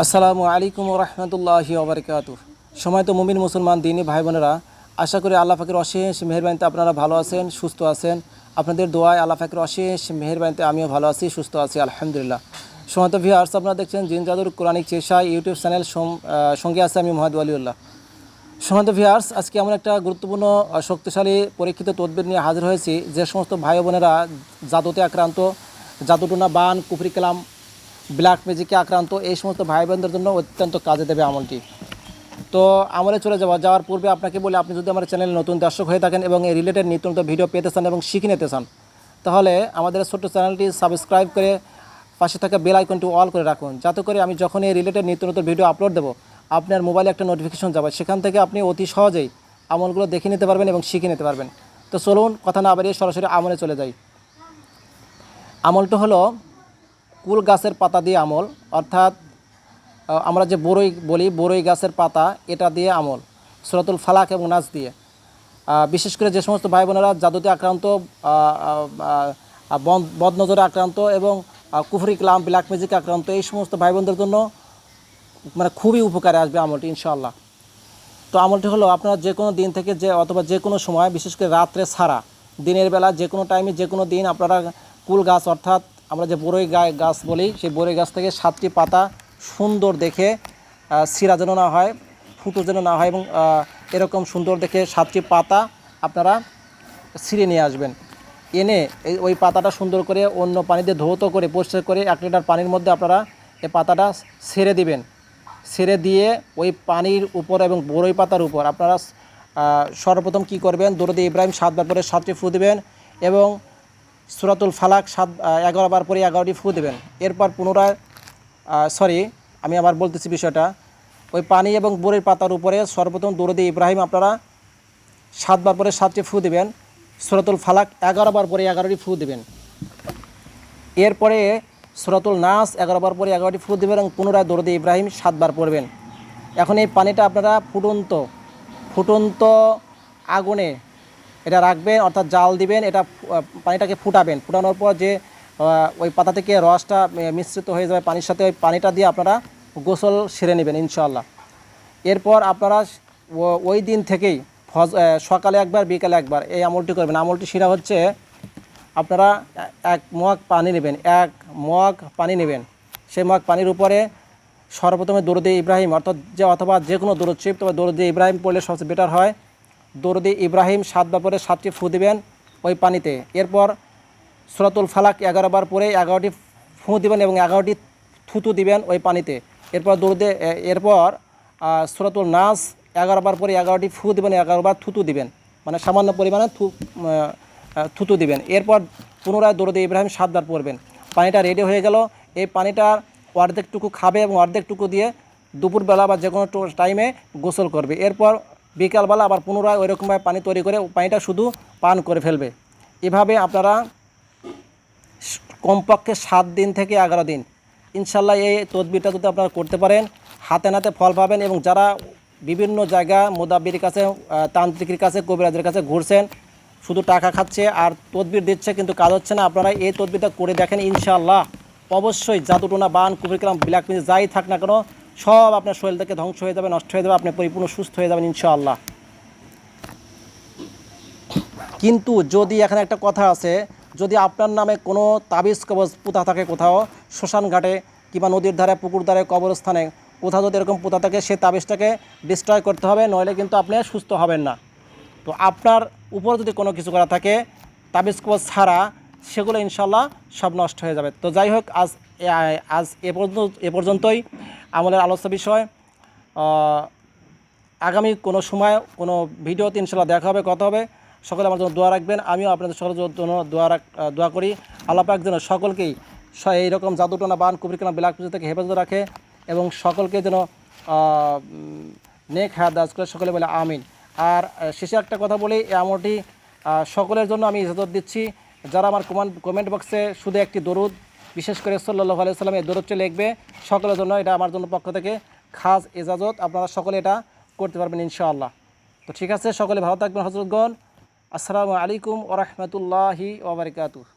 আসসালামু আলাইকুম রহমতুল্লাহি ওবরকাতুহ। সময়ত মুমিন মুসলমান দিনী ভাই বোনেরা, আশা করি আল্লাহ পাকের অশেষ মেহেরবানিতে আপনারা ভালো আছেন, সুস্থ আছেন। আপনাদের দোয়ায় আল্লাহ পাকের অশেষ মেহেরবানিতে আমিও ভালো আছি, সুস্থ আছি, আলহামদুলিল্লাহ। সময়ত ভিউয়ার্স, আপনারা দেখছেন জিন জাদুর কোরআনিক চেশা ইউটিউব চ্যানেল, সঙ্গে আছে আমি মোহাম্মদ ওয়ালিউল্লাহ। সময়ত ভিউয়ার্স, আজকে এমন একটা গুরুত্বপূর্ণ শক্তিশালী পরীক্ষিত তদবির নিয়ে হাজির হয়েছি। যে সমস্ত ভাই বোনেরা জাদুতে আক্রান্ত, জাদুটোনা, বান, কুফরি কালাম, ব্ল্যাক ম্যাজিকে আক্রান্ত, এই সমস্ত ভাই বোনদের জন্য অত্যন্ত কাজে দেবে আমলটি। তো আমলে চলে যাওয়ার পূর্বে আপনাকে বলি, আপনি যদি আমার চ্যানেলে নতুন দর্শক হয়ে থাকেন এবং এই রিলেটেড নিত্য নতুন ভিডিও পেতে চান এবং শিখে নিতে চান, তাহলে আমাদের ছোট্ট চ্যানেলটি সাবস্ক্রাইব করে পাশে থাকা বেল আইকনটি অল করে রাখুন, যাতে করে আমি যখন এই রিলেটেড নিত্য নতুন ভিডিও আপলোড দেবো, আপনার মোবাইলে একটা নোটিফিকেশন যাবে, সেখান থেকে আপনি অতি সহজেই আমলগুলো দেখে নিতে পারবেন এবং শিখে নিতে পারবেন। তো চলুন কথা না বাড়িয়ে সরাসরি আমলে চলে যাই। আমলটা হলো কুল গাছের পাতা দিয়ে আমল, অর্থাৎ আমরা যে বরই বলি, বরই গাছের পাতা, এটা দিয়ে আমল, সূরাতুল ফালাক এবং নাস দিয়ে। বিশেষ করে যে সমস্ত ভাই বোনেরা জাদুতে আক্রান্ত, বদনজরে আক্রান্ত এবং কুফরি কালাম, ব্ল্যাক ম্যাজিকে আক্রান্ত, এই সমস্ত ভাই বোনদের জন্য মানে খুবই উপকারে আসবে আমলটি ইনশাআল্লাহ। তো আমলটি হলো, আপনারা যে কোনো দিন থেকে অথবা যে কোনো সময়, বিশেষ করে রাত্রে ছাড়া, দিনের বেলা যে কোনো টাইমে যে কোনো দিন আপনারা কুল গাছ, অর্থাৎ আমরা যে বরই গাছ বলি, সেই বরই গাছ থেকে 7টি পাতা সুন্দর দেখে, ছিঁড়া যেন না হয়, ফুটো যেন না হয়, এবং এরকম সুন্দর দেখে 7টি পাতা আপনারা ছিঁড়ে নিয়ে আসবেন। এনে ওই পাতাটা সুন্দর করে অন্য পানি দিয়ে ধৌত করে পরিষ্কার করে 1 লিটার পানির মধ্যে আপনারা এই পাতাটা ছেড়ে দিবেন। ছেড়ে দিয়ে ওই পানির উপর এবং বরই পাতার উপর আপনারা সর্বপ্রথম কি করবেন, দরুদ ইব্রাহিম 7 বার পরে 7টি ফু দিবেন এবং সূরাতুল ফালাক 11 বার পরে 11টি ফু দেবেন। এরপর পুনরায় আমি আবার বলতেছি বিষয়টা, ওই পানি এবং বরই পাতার উপরে সর্বপ্রথম দরুদ ইব্রাহিম আপনারা 7 বার পরে 7টি ফু দেবেন, সূরাতুল ফালাক 11 বার পরে 11টি ফু দেবেন। এরপরে সূরাতুল নাস 11 বার পরে 11টি ফু দেবেন এবং পুনরায় দরুদ ইব্রাহিম 7 বার পড়বেন। এখন এই পানিটা আপনারা ফুটন্ত আগুনে এটা রাখবেন, অর্থাৎ জাল দিবেন। এটা পানিটাকে ফুটানোর পর যে ওই পাতা থেকে রসটা মিশ্রিত হয়ে যাবে পানির সাথে, ওই পানিটা দিয়ে আপনারা গোসল সেরে নেবেন ইনশাআল্লাহ। এরপর আপনারা ওই দিন থেকেই সকালে একবার, বিকালে একবার এই আমলটি করবেন। আমলটি সেরা হচ্ছে, আপনারা 1 মগ পানি নেবেন, 1 মগ পানি নেবেন। সেই মগ পানির উপরে সর্বপ্রথমে দরুদ ইব্রাহিম, অথবা যে কোনো দরুদ শরীফ, তবে দরুদ ইব্রাহিম পড়লে সবচেয়ে বেটার হয়। দরুদ ইব্রাহিম 7 বার পরে 7টি ফু দিবেন ওই পানিতে। এরপর সূরাতুল ফালাক 11 বার পরে 11টি ফু দিবেন এবং 11টি থুতু দিবেন ওই পানিতে। এরপর সূরাতুল নাস 11 বার পরে 11টি ফু দিবেন, 11 বার থুতু দিবেন, মানে সামান্য পরিমাণে থুতু দিবেন। এরপর পুনরায় দরুদ ইব্রাহিম 7 বার পড়বেন। পানিটা রেডি হয়ে গেল। এই পানিটার অর্ধেকটুকু খাবে এবং অর্ধেকটুকু দিয়ে দুপুরবেলা বা যে কোনো টাইমে গোসল করবে। এরপর বিকালবেলা আবার পুনরায় ওইরকমভাবে পানি তৈরি করে পানিটা শুধু পান করে ফেলবে। এভাবে আপনারা কমপক্ষে 7 দিন থেকে 11 দিন ইনশাল্লাহ এই তদবিরটা যদি আপনারা করতে পারেন, হাতে নাতে ফল পাবেন। এবং যারা বিভিন্ন জায়গা মুদাব্বিরের কাছে, তান্ত্রিকের কাছে, কবিরাজের কাছে ঘুরছেন, শুধু টাকা খাচ্ছে আর তদবির দিচ্ছে কিন্তু কাজ হচ্ছে না, আপনারা এই তদবিরটা করে দেখেন ইনশাআল্লাহ। অবশ্যই জাদুটোনা, বান, কুফরি কালাম, ব্ল্যাক ম্যাজিক যাই থাক না কেন, সব আপনার শরীর থেকে ধ্বংস হয়ে যাবে, নষ্ট হয়ে যাবে, আপনি পরিপূর্ণ সুস্থ হয়ে যাবেন ইনশাআল্লাহ। কিন্তু যদি এখানে একটা কথা আছে, যদি আপনার নামে কোনো তাবিজ কবজ পুঁতা থাকে কোথাও, শ্মশান ঘাটে কিংবা নদীর ধারে, পুকুর ধারে, কবরস্থানে কোথাও যদি এরকম পুঁতা থাকে, সে তাবিজটাকে ডিস্ট্রয় করতে হবে, নইলে কিন্তু আপনি সুস্থ হবেন না। তো আপনার উপর যদি কোনো কিছু করা থাকে তাবিজ কবজ ছাড়া, সেগুলো ইনশাল্লাহ সব নষ্ট হয়ে যাবে। তো যাই হোক, আজ এ পর্যন্তই আমলের আলোচ্য বিষয়। আগামী কোনো সময় কোনো ভিডিওতে ইনশাল্লাহ দেখা হবে, কথা হবে। সকলে আমার জন্য দোয়া রাখবেন, আমিও আপনাদের সকলের জন্য দোয়া করি। আল্লাহ পাক যেন সকলকেই এইরকম জাদুটোনা, বান, কুফরি কালাম, ব্ল্যাক ম্যাজিক থেকে হেফাজত রাখে এবং সকলকে যেন নেক হায়াত দারাজ করে, সকলে বলে আমিন। আর শেষে একটা কথা বলি, এই আমলটি সকলের জন্য আমি ইজাজত দিচ্ছি। যারা আমার কমেন্ট বক্সে শুধু একটি দরুদ, বিশেষ করে সাল্লাল্লাহু আলাইহি ওয়াসাল্লাম, এই দরুদটি লিখবে, সকলের জন্য এটা আমার জন্য পক্ষ থেকে খাস ইজাজত। আপনারা সকলে এটা করতে পারবেন ইনশাআল্লাহ। তো ঠিক আছে, সকলে ভালো থাকবেন হযরতগণ। আসসালামু আলাইকুম ওয়া রাহমাতুল্লাহি ওয়া বারাকাতুহু।